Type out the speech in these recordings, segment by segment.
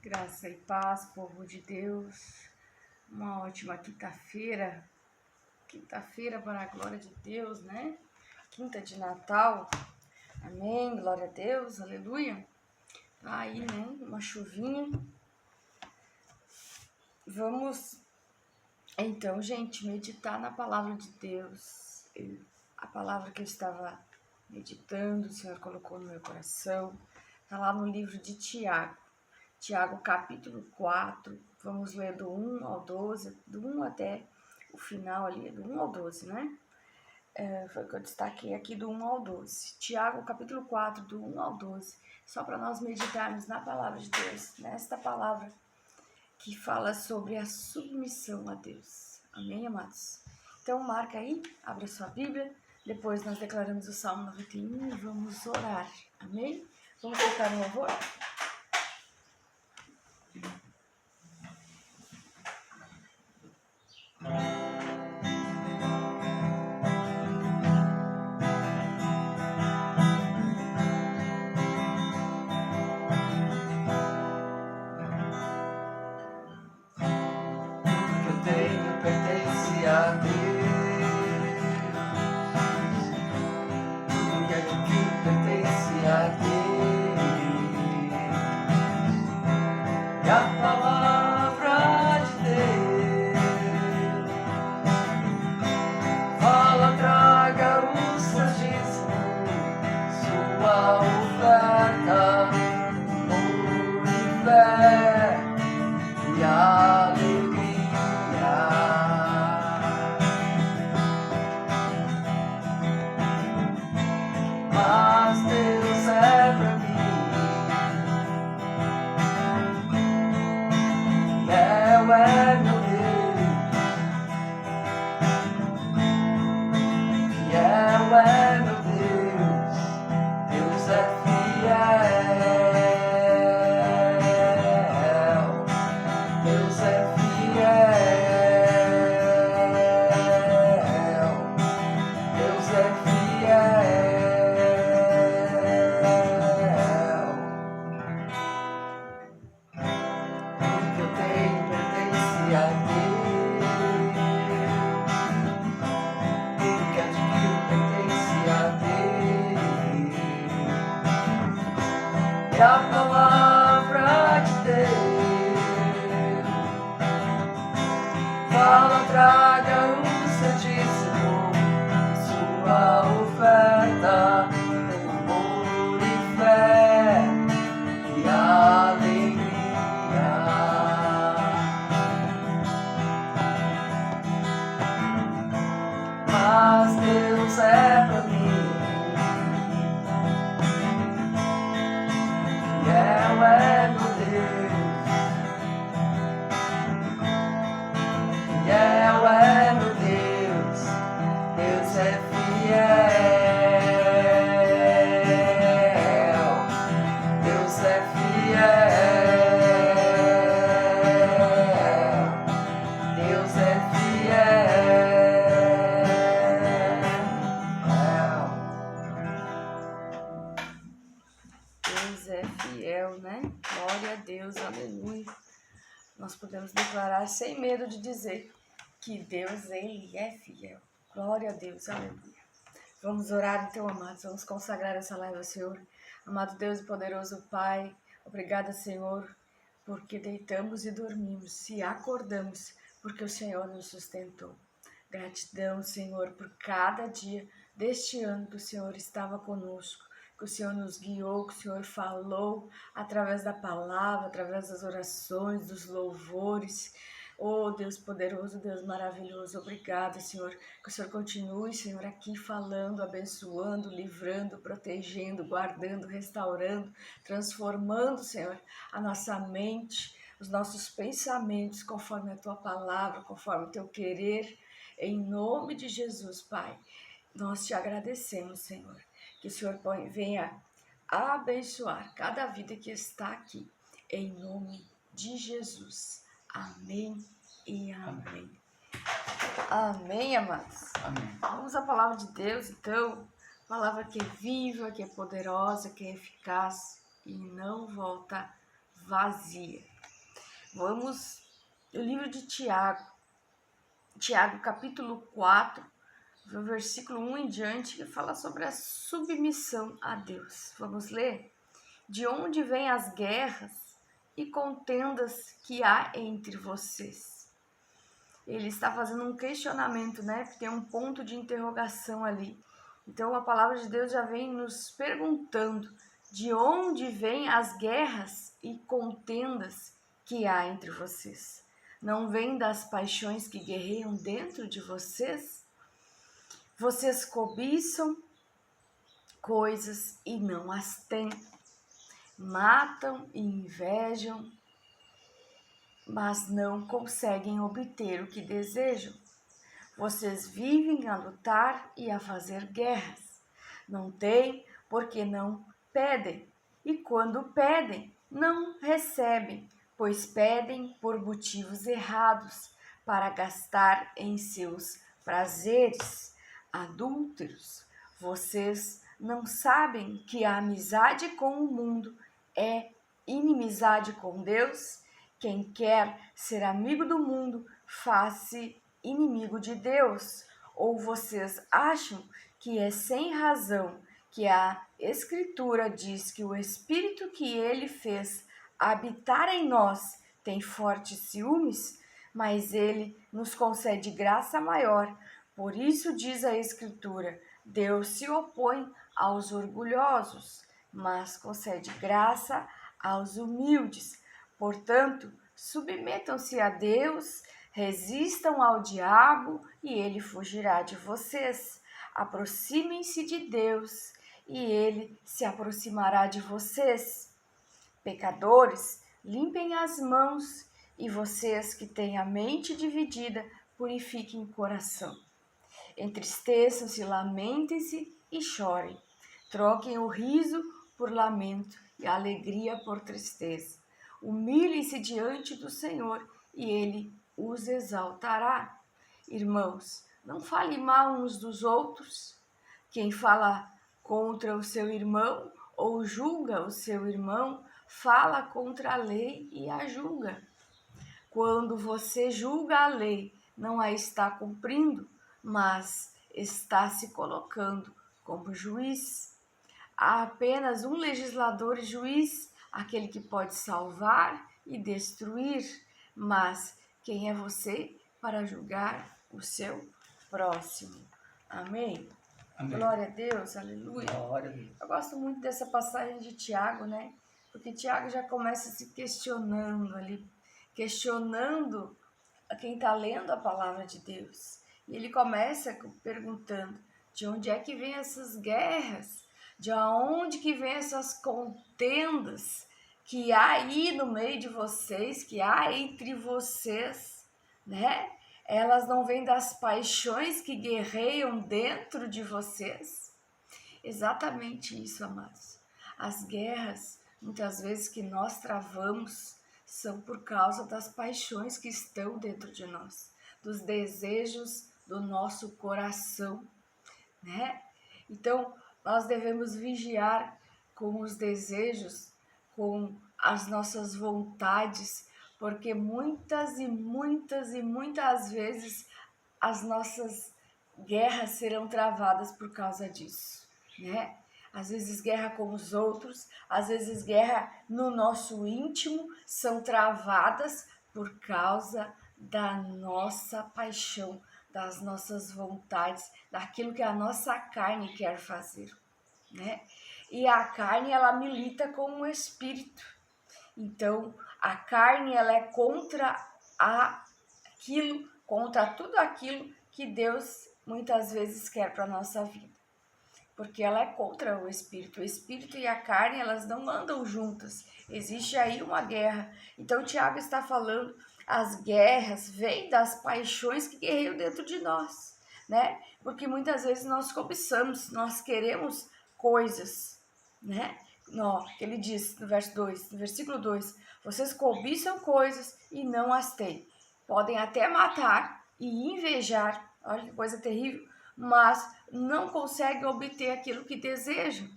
Graça e paz, povo de Deus. Uma ótima quinta-feira. Quinta-feira para a glória de Deus, né? Quinta de Natal. Amém. Glória a Deus. Aleluia. Tá aí, né? Uma chuvinha. Vamos, então, gente, meditar na palavra de Deus. A palavra que eu estava meditando, o Senhor colocou no meu coração. Está lá no livro de Tiago. Tiago, capítulo 4, vamos ler do 1 ao 12, do 1 até o final ali, do 1 ao 12, né? Foi o que eu destaquei aqui, do 1 ao 12. Tiago, capítulo 4, do 1 ao 12, só para nós meditarmos na palavra de Deus, nesta palavra que fala sobre a submissão a Deus. Amém, amados? Então, marca aí, abre a sua Bíblia, depois nós declaramos o Salmo 91 e vamos orar. Amém? Vamos colocar um louvor? Pertence a Deus, tudo que pertence a Deus, e a palavra de Deus fala, traga o seu dízimo, sua oferta, amor e fé e alegria. Mas Deus é pra mim, meu é meu Deus, é meu Deus, Deus é fiel, Deus é fiel, Deus é fiel. E a palavra de Deus fala, traga o seu dízimo, sua oferta, amor e fé e alegria. Mas Deus é pra mim, é meu Deus, é meu Deus, Deus é fiel, Deus é fiel, Deus é fiel. Deus é fiel, né? Glória a Deus, aleluia. Nós podemos declarar sem medo de dizer que Deus, Ele é fiel. Glória a Deus, aleluia. Vamos orar então, amados, vamos consagrar essa live ao Senhor. Amado Deus e poderoso Pai, obrigada, Senhor, porque deitamos e dormimos e acordamos, porque o Senhor nos sustentou. Gratidão, Senhor, por cada dia deste ano que o Senhor estava conosco, que o Senhor nos guiou, que o Senhor falou através da palavra, através das orações, dos louvores. Oh, Deus poderoso, Deus maravilhoso, obrigada, Senhor, que o Senhor continue, Senhor, aqui falando, abençoando, livrando, protegendo, guardando, restaurando, transformando, Senhor, a nossa mente, os nossos pensamentos, conforme a Tua palavra, conforme o Teu querer, em nome de Jesus, Pai. Nós te agradecemos, Senhor, que o Senhor venha abençoar cada vida que está aqui, em nome de Jesus. Amém e amém. Amém, amados. Amém. Vamos à palavra de Deus, então. Palavra que é viva, que é poderosa, que é eficaz e não volta vazia. Vamos no livro de Tiago, capítulo 4, do versículo 1 em diante, que fala sobre a submissão a Deus. Vamos ler? De onde vêm as guerras e contendas que há entre vocês? Ele está fazendo um questionamento, né? Porque tem um ponto de interrogação ali. Então a palavra de Deus já vem nos perguntando de onde vêm as guerras e contendas que há entre vocês. Não vem das paixões que guerreiam dentro de vocês? Vocês cobiçam coisas e não as têm. Matam e invejam, mas não conseguem obter o que desejam. Vocês vivem a lutar e a fazer guerras. Não têm porque não pedem. E quando pedem, não recebem, pois pedem por motivos errados, para gastar em seus prazeres adúlteros. Vocês não sabem que a amizade com o mundo é inimizade com Deus? Quem quer ser amigo do mundo, faz-se inimigo de Deus. Ou vocês acham que é sem razão que a Escritura diz que o Espírito que ele fez habitar em nós tem fortes ciúmes? Mas ele nos concede graça maior. Por isso diz a Escritura: Deus se opõe aos orgulhosos, mas concede graça aos humildes. Portanto, submetam-se a Deus, resistam ao diabo e ele fugirá de vocês. Aproximem-se de Deus e ele se aproximará de vocês. Pecadores, limpem as mãos, e vocês que têm a mente dividida, purifiquem o coração. Entristeçam-se, lamentem-se e chorem. Troquem o riso por lamento e a alegria por tristeza. Humilhem-se diante do Senhor e ele os exaltará. Irmãos, não fale mal uns dos outros. Quem fala contra o seu irmão ou julga o seu irmão, fala contra a lei e a julga. Quando você julga a lei, não a está cumprindo, mas está se colocando como juiz. Há apenas um legislador e juiz, aquele que pode salvar e destruir. Mas quem é você para julgar o seu próximo? Amém? Amém. Glória a Deus, aleluia. Glória a Deus. Eu gosto muito dessa passagem de Tiago, né? Porque Tiago já começa se questionando ali, questionando a quem está lendo a palavra de Deus. E ele começa perguntando de onde é que vem essas guerras, de onde que vem essas contendas que há aí no meio de vocês, que há entre vocês, né? Elas não vêm das paixões que guerreiam dentro de vocês? Exatamente isso, amados. As guerras, muitas vezes, que nós travamos são por causa das paixões que estão dentro de nós, dos desejos do nosso coração, né? Então, nós devemos vigiar com os desejos, com as nossas vontades, porque muitas vezes as nossas guerras serão travadas por causa disso, né? Às vezes guerra com os outros, às vezes guerra no nosso íntimo, são travadas por causa da nossa paixão, das nossas vontades, daquilo que a nossa carne quer fazer, né? E a carne, ela milita com o espírito. Então, a carne, ela é contra tudo aquilo que Deus muitas vezes quer para a nossa vida. Porque ela é contra o espírito. O espírito e a carne, elas não andam juntas. Existe aí uma guerra. Então, Tiago está falando, as guerras vêm das paixões que guerreiam dentro de nós, né? Porque muitas vezes nós cobiçamos, nós queremos coisas, né? No, que ele diz no verso 2, no versículo 2, vocês cobiçam coisas e não as têm. Podem até matar e invejar, olha que coisa terrível, mas não conseguem obter aquilo que desejam.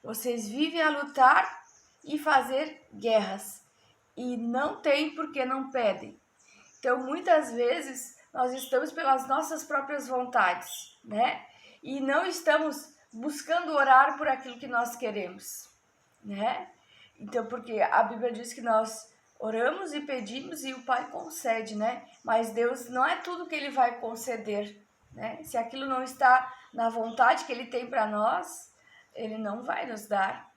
Vocês vivem a lutar e fazer guerras. E não tem porque não pedem. Então, muitas vezes, nós estamos pelas nossas próprias vontades, né? E não estamos buscando orar por aquilo que nós queremos, né? Então, porque a Bíblia diz que nós oramos e pedimos e o Pai concede, né? Mas Deus não é tudo que Ele vai conceder, né? Se aquilo não está na vontade que Ele tem para nós, Ele não vai nos dar,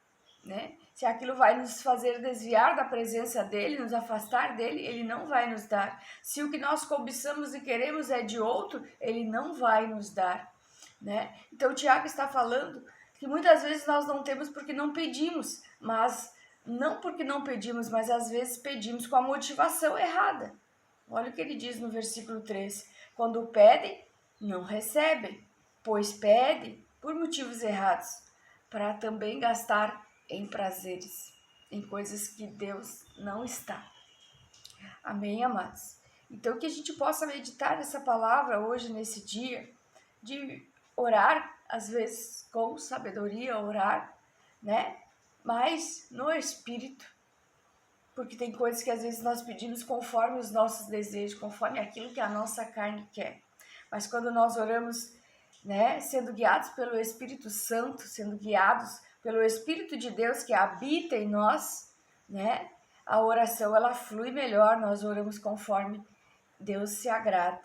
né? Se aquilo vai nos fazer desviar da presença dEle, nos afastar dEle, Ele não vai nos dar. Se o que nós cobiçamos e queremos é de outro, Ele não vai nos dar, né? Então, o Tiago está falando que muitas vezes nós não temos porque não pedimos, mas não porque não pedimos, mas às vezes pedimos com a motivação errada. Olha o que ele diz no versículo 3. Quando pedem, não recebem, pois pedem por motivos errados, para também gastar em prazeres, em coisas que Deus não está. Amém, amados? Então, que a gente possa meditar nessa palavra hoje, nesse dia, de orar, às vezes com sabedoria, orar, né? Mas no Espírito, porque tem coisas que às vezes nós pedimos conforme os nossos desejos, conforme aquilo que a nossa carne quer. Mas quando nós oramos, né, sendo guiados pelo Espírito Santo, sendo guiados pelo Espírito de Deus que habita em nós, né, a oração ela flui melhor, nós oramos conforme Deus se agrada.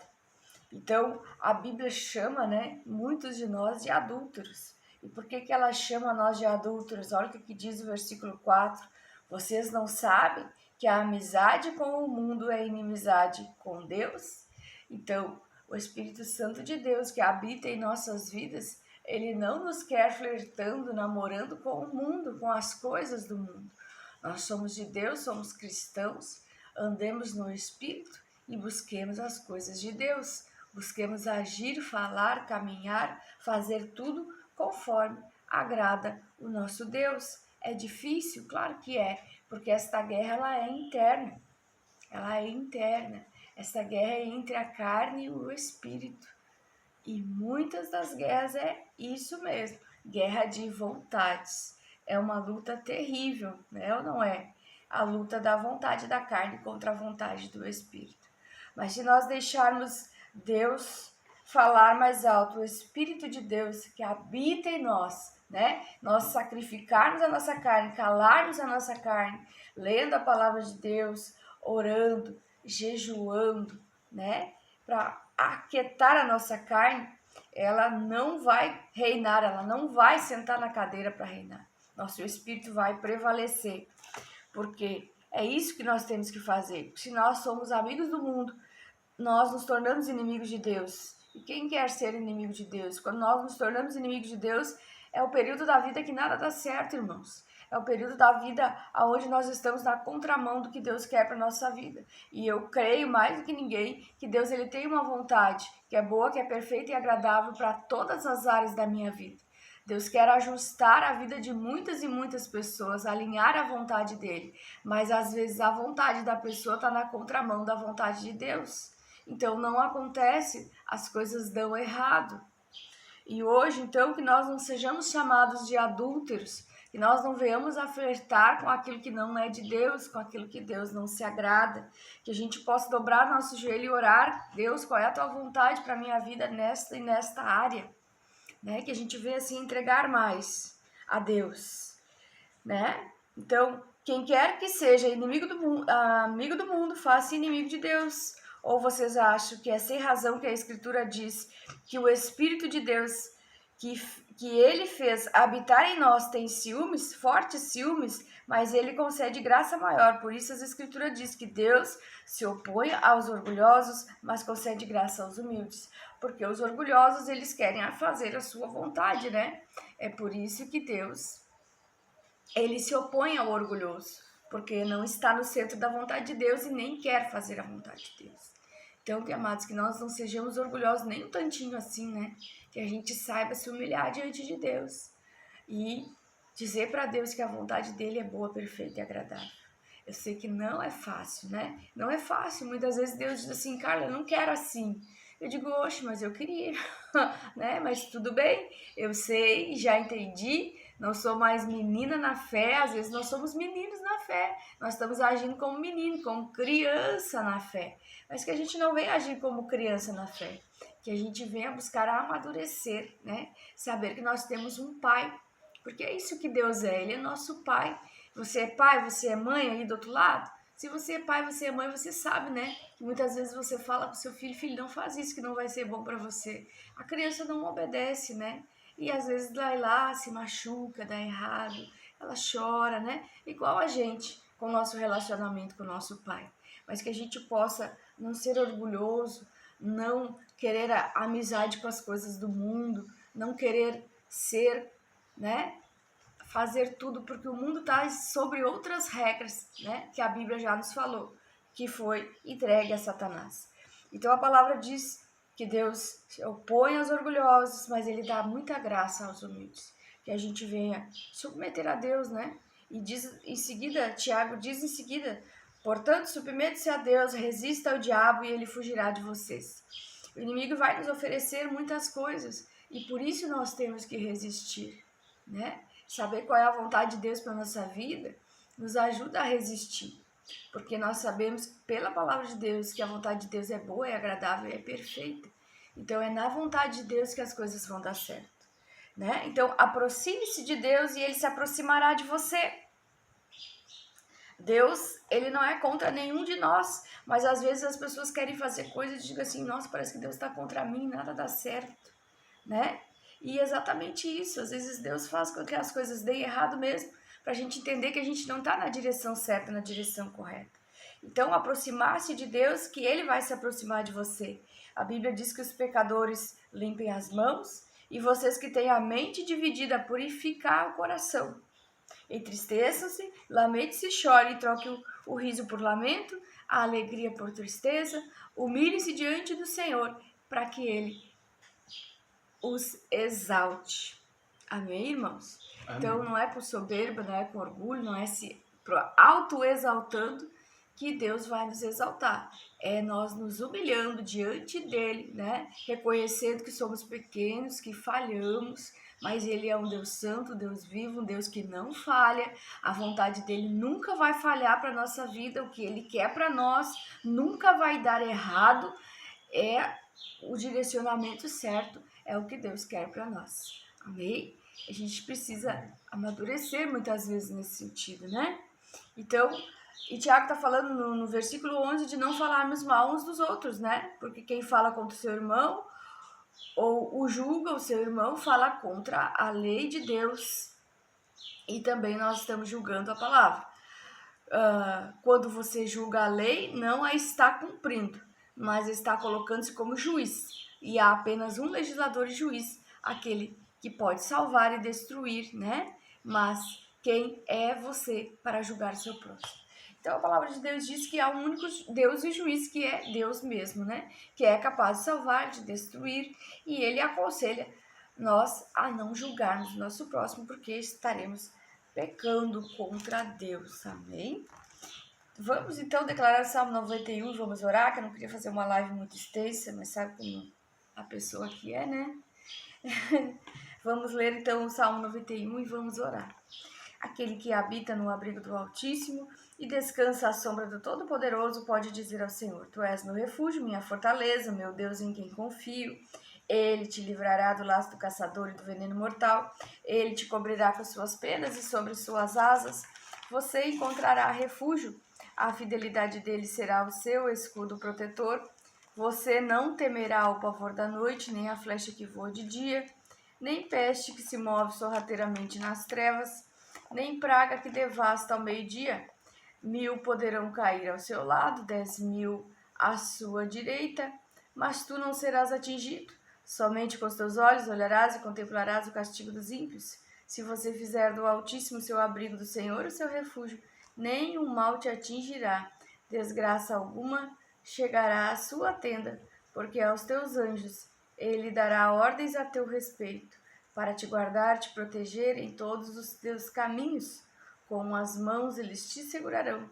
Então, a Bíblia chama, né, muitos de nós de adúlteros. E por que ela chama nós de adúlteros? Olha o que diz o versículo 4. Vocês não sabem que a amizade com o mundo é inimizade com Deus? Então, o Espírito Santo de Deus que habita em nossas vidas, ele não nos quer flertando, namorando com o mundo, com as coisas do mundo. Nós somos de Deus, somos cristãos, andemos no Espírito e busquemos as coisas de Deus. Busquemos agir, falar, caminhar, fazer tudo conforme agrada o nosso Deus. É difícil? Claro que é, porque esta guerra ela é interna. Ela é interna. Esta guerra é entre a carne e o espírito. E muitas das guerras é isso mesmo, guerra de vontades. É uma luta terrível, né? Ou não é? A luta da vontade da carne contra a vontade do espírito. Mas se nós deixarmos Deus falar mais alto, o Espírito de Deus que habita em nós, né? Nós sacrificarmos a nossa carne, calarmos a nossa carne, lendo a palavra de Deus, orando, jejuando, né? Para aquietar a nossa carne, ela não vai reinar, ela não vai sentar na cadeira para reinar. Nosso espírito vai prevalecer, porque é isso que nós temos que fazer. Se nós somos amigos do mundo, nós nos tornamos inimigos de Deus. E quem quer ser inimigo de Deus? Quando nós nos tornamos inimigos de Deus, é o período da vida que nada dá certo, irmãos. É o período da vida onde nós estamos na contramão do que Deus quer para a nossa vida. E eu creio mais do que ninguém que Deus ele tem uma vontade que é boa, que é perfeita e agradável para todas as áreas da minha vida. Deus quer ajustar a vida de muitas e muitas pessoas, alinhar a vontade dele. Mas às vezes a vontade da pessoa está na contramão da vontade de Deus. Então não acontece, as coisas dão errado. E hoje, então, que nós não sejamos chamados de adúlteros, que nós não venhamos a flertar com aquilo que não é de Deus, com aquilo que Deus não se agrada, que a gente possa dobrar nosso joelho e orar, Deus, qual é a tua vontade para a minha vida nesta e nesta área, né? Que a gente venha assim entregar mais a Deus, né? Então, quem quer que seja inimigo do mundo, amigo do mundo, faça inimigo de Deus. Ou vocês acham que é sem razão que a Escritura diz que o Espírito de Deus, que Ele fez habitar em nós, tem ciúmes, fortes ciúmes, mas Ele concede graça maior. Por isso as Escrituras diz que Deus se opõe aos orgulhosos, mas concede graça aos humildes. Porque os orgulhosos, eles querem fazer a sua vontade, né? É por isso que Deus, Ele se opõe ao orgulhoso, porque não está no centro da vontade de Deus e nem quer fazer a vontade de Deus. Então, que amados, que nós não sejamos orgulhosos nem um tantinho assim, né? Que a gente saiba se humilhar diante de Deus e dizer para Deus que a vontade dele é boa, perfeita e agradável. Eu sei que não é fácil, né? Não é fácil. Muitas vezes Deus diz assim, Carla, eu não quero assim. Eu digo, oxe, mas eu queria, né? Mas tudo bem, eu sei, já entendi, não sou mais menina na fé, às vezes nós somos meninos na fé, nós estamos agindo como menino, como criança na fé, mas que a gente não venha agir como criança na fé, que a gente venha buscar amadurecer, né? Saber que nós temos um pai, porque é isso que Deus é, Ele é nosso pai. Você é pai, você é mãe aí do outro lado? Se você é pai, você é mãe, você sabe, né? Que muitas vezes você fala pro seu filho, filho, não faz isso que não vai ser bom para você. A criança não obedece, né? E às vezes vai lá, se machuca, dá errado, ela chora, né? Igual a gente, com o nosso relacionamento com o nosso pai. Mas que a gente possa não ser orgulhoso, não querer a amizade com as coisas do mundo, não querer ser, né? Fazer tudo, porque o mundo está sobre outras regras, né? Que a Bíblia já nos falou, que foi entregue a Satanás. Então a palavra diz que Deus se opõe aos orgulhosos, mas Ele dá muita graça aos humildes. Que a gente venha submeter a Deus, né? E diz em seguida, Tiago diz em seguida, portanto, submete-se a Deus, resista ao diabo e ele fugirá de vocês. O inimigo vai nos oferecer muitas coisas e por isso nós temos que resistir, né? Saber qual é a vontade de Deus para a nossa vida nos ajuda a resistir. Porque nós sabemos pela palavra de Deus que a vontade de Deus é boa, é agradável e é perfeita. Então é na vontade de Deus que as coisas vão dar certo, né? Então aproxime-se de Deus e Ele se aproximará de você. Deus, Ele não é contra nenhum de nós, mas às vezes as pessoas querem fazer coisas e digam assim, nossa, parece que Deus está contra mim, nada dá certo, né? E é exatamente isso, às vezes Deus faz com que as coisas deem errado mesmo, para a gente entender que a gente não está na direção certa, na direção correta. Então, aproximar-se de Deus, que Ele vai se aproximar de você. A Bíblia diz que os pecadores limpem as mãos e vocês que têm a mente dividida, purificar o coração. Entristeçam-se, lamente-se, chore e troque o riso por lamento, a alegria por tristeza, humilhe-se diante do Senhor, para que Ele os exalte. Amém, irmãos? Amém. Então não é por soberba, não é com orgulho, não é se auto-exaltando que Deus vai nos exaltar. É nós nos humilhando diante dele, né? Reconhecendo que somos pequenos, que falhamos, mas ele é um Deus santo, um Deus vivo, um Deus que não falha. A vontade dele nunca vai falhar para a nossa vida. O que ele quer para nós nunca vai dar errado. É o direcionamento certo, é o que Deus quer para nós. Amém? A gente precisa amadurecer muitas vezes nesse sentido, né? Então, e Tiago está falando no versículo 11 de não falarmos mal uns dos outros, né? Porque quem fala contra o seu irmão ou o julga o seu irmão fala contra a lei de Deus. E também nós estamos julgando a palavra. Quando você julga a lei, não a está cumprindo, mas está colocando-se como juiz. E há apenas um legislador e juiz, aquele que pode salvar e destruir, né? Mas quem é você para julgar seu próximo? Então a palavra de Deus diz que há um único Deus e juiz, que é Deus mesmo, né? Que é capaz de salvar, de destruir, e ele aconselha nós a não julgarmos o nosso próximo, porque estaremos pecando contra Deus, amém? Vamos então declarar o Salmo 91, vamos orar, que eu não queria fazer uma live muito extensa, mas sabe como a pessoa que é, né? Vamos ler então o Salmo 91 e vamos orar. Aquele que habita no abrigo do Altíssimo e descansa à sombra do Todo-Poderoso pode dizer ao Senhor, Tu és meu refúgio, minha fortaleza, meu Deus em quem confio. Ele te livrará do laço do caçador e do veneno mortal. Ele te cobrirá com suas penas e sobre suas asas você encontrará refúgio. A fidelidade dele será o seu escudo protetor. Você não temerá o pavor da noite, nem a flecha que voa de dia, nem peste que se move sorrateiramente nas trevas, nem praga que devasta ao meio-dia. 1000 poderão cair ao seu lado, 10.000 à sua direita, mas tu não serás atingido. Somente com os teus olhos olharás e contemplarás o castigo dos ímpios. Se você fizer do Altíssimo seu abrigo, do Senhor o seu refúgio, nenhum mal te atingirá, desgraça alguma chegará à sua tenda, porque aos teus anjos ele dará ordens a teu respeito, para te guardar, te proteger em todos os teus caminhos. Com as mãos eles te segurarão,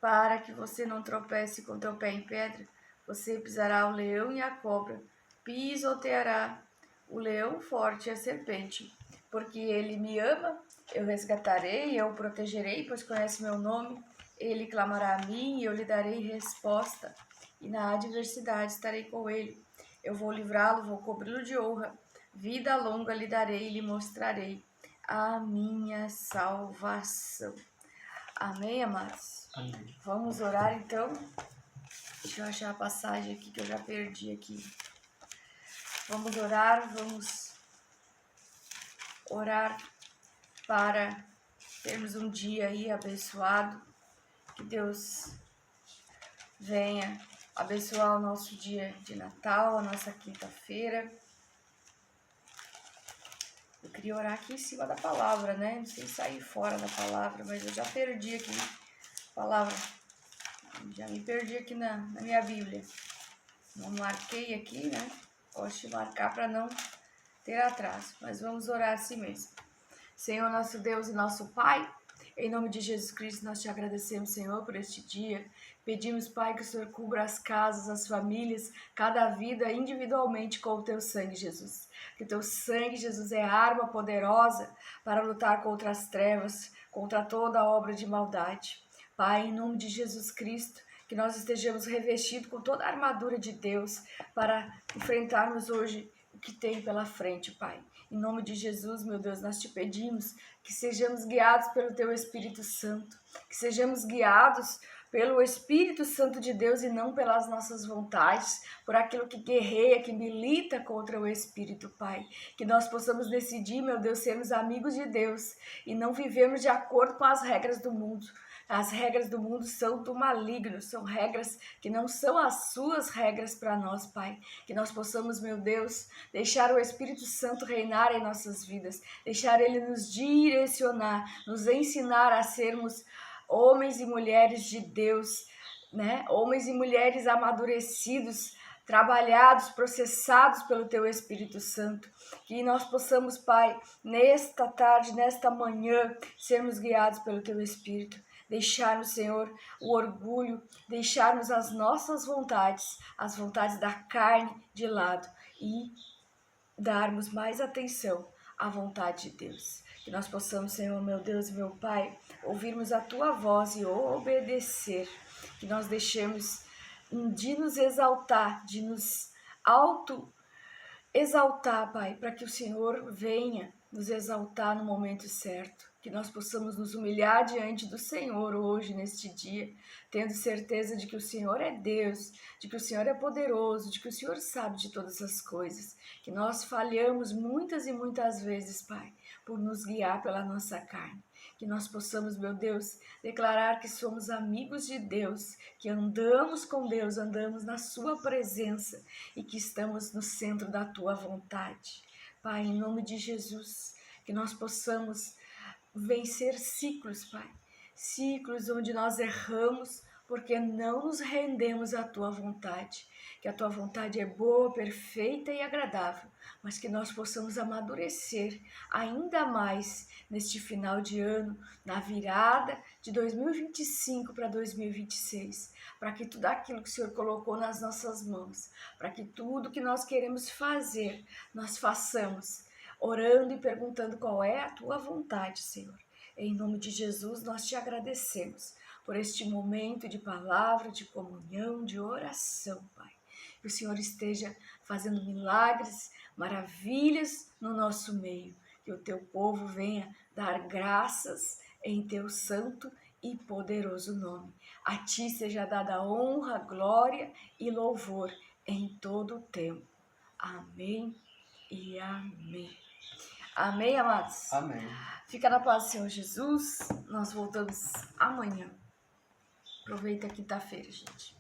para que você não tropece com teu pé em pedra. Você pisará o leão e a cobra, pisoteará o leão forte e a serpente, porque ele me ama, Eu resgatarei, eu o protegerei, pois conhece meu nome. Ele clamará a mim e eu lhe darei resposta. E na adversidade estarei com ele. Eu vou livrá-lo, vou cobri-lo de honra. Vida longa lhe darei e lhe mostrarei a minha salvação. Amém, amados? Amém. Vamos orar então. Deixa eu achar a passagem aqui que eu já perdi aqui. Vamos orar para termos um dia aí abençoado. Que Deus venha abençoar o nosso dia de Natal, a nossa quinta-feira. Eu queria orar aqui em cima da palavra, né? Não sei sair fora da palavra, mas eu já perdi aqui a palavra. Já me perdi aqui na minha Bíblia. Não marquei aqui, né? Gosto de marcar para não ter atraso. Mas vamos orar assim mesmo. Senhor, nosso Deus e nosso Pai, em nome de Jesus Cristo, nós te agradecemos, Senhor, por este dia. Pedimos, Pai, que o Senhor cubra as casas, as famílias, cada vida individualmente com o teu sangue, Jesus. Que o teu sangue, Jesus, é arma poderosa para lutar contra as trevas, contra toda obra de maldade. Pai, em nome de Jesus Cristo, que nós estejamos revestidos com toda a armadura de Deus para enfrentarmos hoje o que tem pela frente, Pai. Em nome de Jesus, meu Deus, nós te pedimos que sejamos guiados pelo teu Espírito Santo, que sejamos guiados pelo Espírito Santo de Deus e não pelas nossas vontades, por aquilo que guerreia, que milita contra o Espírito, Pai. Que nós possamos decidir, meu Deus, sermos amigos de Deus e não vivermos de acordo com as regras do mundo. As regras do mundo são do maligno, são regras que não são as suas regras para nós, Pai. Que nós possamos, meu Deus, deixar o Espírito Santo reinar em nossas vidas, deixar Ele nos direcionar, nos ensinar a sermos homens e mulheres de Deus, né? Homens e mulheres amadurecidos, trabalhados, processados pelo Teu Espírito Santo. Que nós possamos, Pai, nesta tarde, nesta manhã, sermos guiados pelo Teu Espírito. Deixarmos, Senhor, o orgulho, deixarmos as nossas vontades, as vontades da carne de lado e darmos mais atenção à vontade de Deus. Que nós possamos, Senhor, meu Deus e meu Pai, ouvirmos a Tua voz e obedecer. Que nós deixemos de nos exaltar, de nos auto-exaltar, Pai, para que o Senhor venha nos exaltar no momento certo. Que nós possamos nos humilhar diante do Senhor hoje, neste dia, tendo certeza de que o Senhor é Deus, de que o Senhor é poderoso, de que o Senhor sabe de todas as coisas. Que nós falhamos muitas e muitas vezes, Pai, por nos guiar pela nossa carne. Que nós possamos, meu Deus, declarar que somos amigos de Deus, que andamos com Deus, andamos na Sua presença e que estamos no centro da Tua vontade. Pai, em nome de Jesus, que nós possamos vencer ciclos, Pai. Ciclos onde nós erramos porque não nos rendemos à Tua vontade. Que a Tua vontade é boa, perfeita e agradável, mas que nós possamos amadurecer ainda mais neste final de ano, na virada de 2025 para 2026, para que tudo aquilo que o Senhor colocou nas nossas mãos, para que tudo que nós queremos fazer, nós façamos, orando e perguntando qual é a Tua vontade, Senhor. Em nome de Jesus, nós te agradecemos por este momento de palavra, de comunhão, de oração, Pai. Que o Senhor esteja fazendo milagres, maravilhas no nosso meio. Que o Teu povo venha dar graças em Teu santo e poderoso nome. A Ti seja dada honra, glória e louvor em todo o tempo. Amém e amém. Amém, amados? Amém. Fica na paz do Senhor Jesus. Nós voltamos amanhã. Aproveita a quinta-feira, gente.